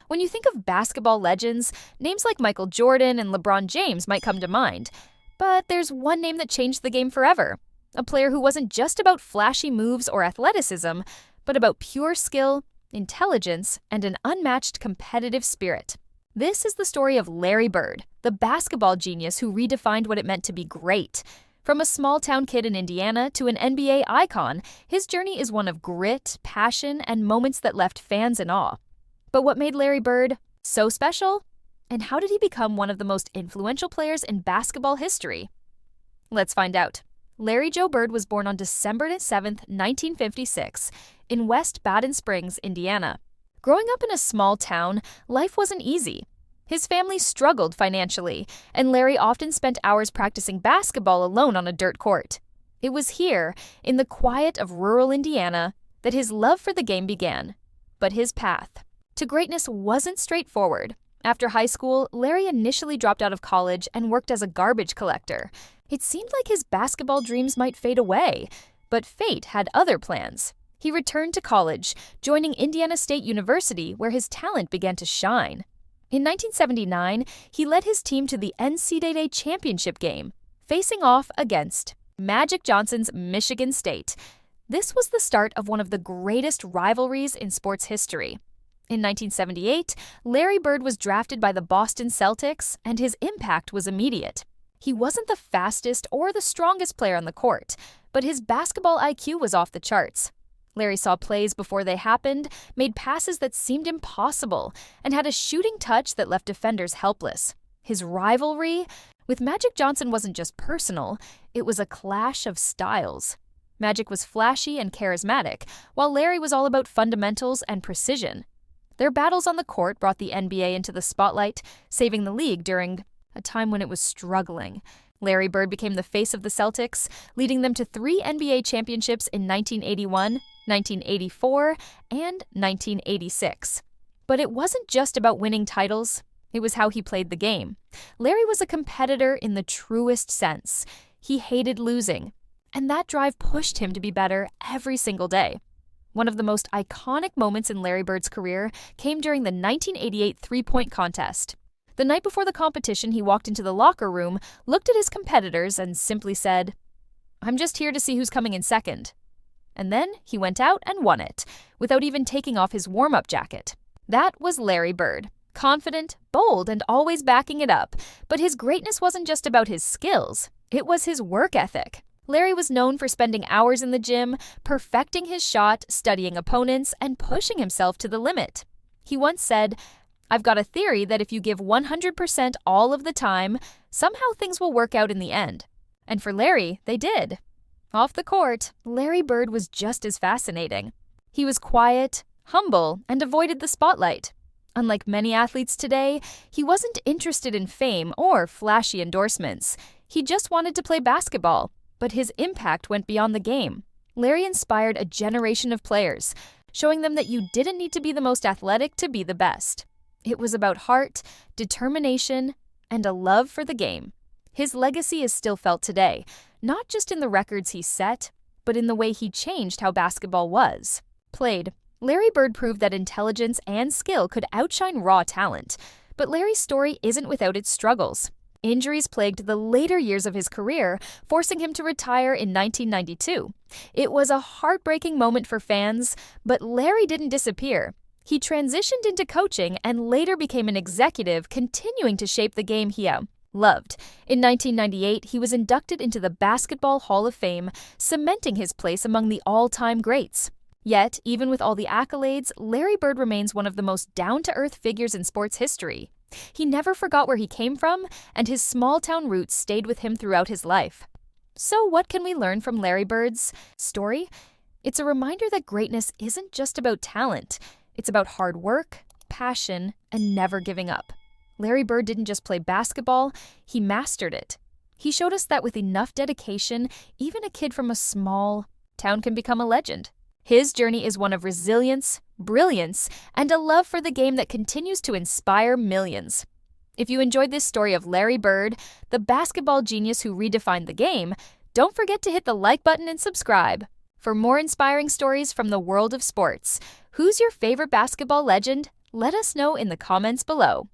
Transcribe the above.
When you think of basketball legends, names like Michael Jordan and LeBron James might come to mind. But there's one name that changed the game forever. A player who wasn't just about flashy moves or athleticism, but about pure skill, intelligence, and an unmatched competitive spirit. This is the story of Larry Bird, the basketball genius who redefined what it meant to be great. From a small-town kid in Indiana to an NBA icon, his journey is one of grit, passion, and moments that left fans in awe. But what made Larry Bird so special? And how did he become one of the most influential players in basketball history? Let's find out. Larry Joe Bird was born on December 7, 1956, in West Baden Springs, Indiana. Growing up in a small town, life wasn't easy. His family struggled financially, and Larry often spent hours practicing basketball alone on a dirt court. It was here, in the quiet of rural Indiana, that his love for the game began. But his path to greatness wasn't straightforward. After high school, Larry initially dropped out of college and worked as a garbage collector. It seemed like his basketball dreams might fade away, but fate had other plans. He returned to college, joining Indiana State University, where his talent began to shine. In 1979, he led his team to the NCAA championship game, facing off against Magic Johnson's Michigan State. This was the start of one of the greatest rivalries in sports history. In 1978, Larry Bird was drafted by the Boston Celtics, and his impact was immediate. He wasn't the fastest or the strongest player on the court, but his basketball IQ was off the charts. Larry saw plays before they happened, made passes that seemed impossible, and had a shooting touch that left defenders helpless. His rivalry with Magic Johnson wasn't just personal, it was a clash of styles. Magic was flashy and charismatic, while Larry was all about fundamentals and precision. Their battles on the court brought the NBA into the spotlight, saving the league during a time when it was struggling. Larry Bird became the face of the Celtics, leading them to 3 NBA championships in 1981, 1984, and 1986. But it wasn't just about winning titles, it was how he played the game. Larry was a competitor in the truest sense. He hated losing, and that drive pushed him to be better every single day. One of the most iconic moments in Larry Bird's career came during the 1988 three-point contest. The night before the competition, he walked into the locker room, looked at his competitors, and simply said, "I'm just here to see who's coming in second." And then he went out and won it, without even taking off his warm-up jacket. That was Larry Bird. Confident, bold, and always backing it up. But his greatness wasn't just about his skills. It was his work ethic. Larry was known for spending hours in the gym, perfecting his shot, studying opponents, and pushing himself to the limit. He once said, "I've got a theory that if you give 100% all of the time, somehow things will work out in the end." And for Larry, they did. Off the court, Larry Bird was just as fascinating. He was quiet, humble, and avoided the spotlight. Unlike many athletes today, he wasn't interested in fame or flashy endorsements. He just wanted to play basketball, but his impact went beyond the game. Larry inspired a generation of players, showing them that you didn't need to be the most athletic to be the best. It was about heart, determination, and a love for the game. His legacy is still felt today, not just in the records he set, but in the way he changed how basketball was played. Larry Bird proved that intelligence and skill could outshine raw talent, but Larry's story isn't without its struggles. Injuries plagued the later years of his career, forcing him to retire in 1992. It was a heartbreaking moment for fans, but Larry didn't disappear. He transitioned into coaching and later became an executive, continuing to shape the game he loved. In 1998, he was inducted into the Basketball Hall of Fame, cementing his place among the all-time greats. Yet, even with all the accolades, Larry Bird remains one of the most down-to-earth figures in sports history. He never forgot where he came from, and his small-town roots stayed with him throughout his life. So what can we learn from Larry Bird's story? It's a reminder that greatness isn't just about talent. It's about hard work, passion, and never giving up. Larry Bird didn't just play basketball, he mastered it. He showed us that with enough dedication, even a kid from a small town can become a legend. His journey is one of resilience, brilliance, and a love for the game that continues to inspire millions. If you enjoyed this story of Larry Bird, the basketball genius who redefined the game, don't forget to hit the like button and subscribe. For more inspiring stories from the world of sports, who's your favorite basketball legend? Let us know in the comments below.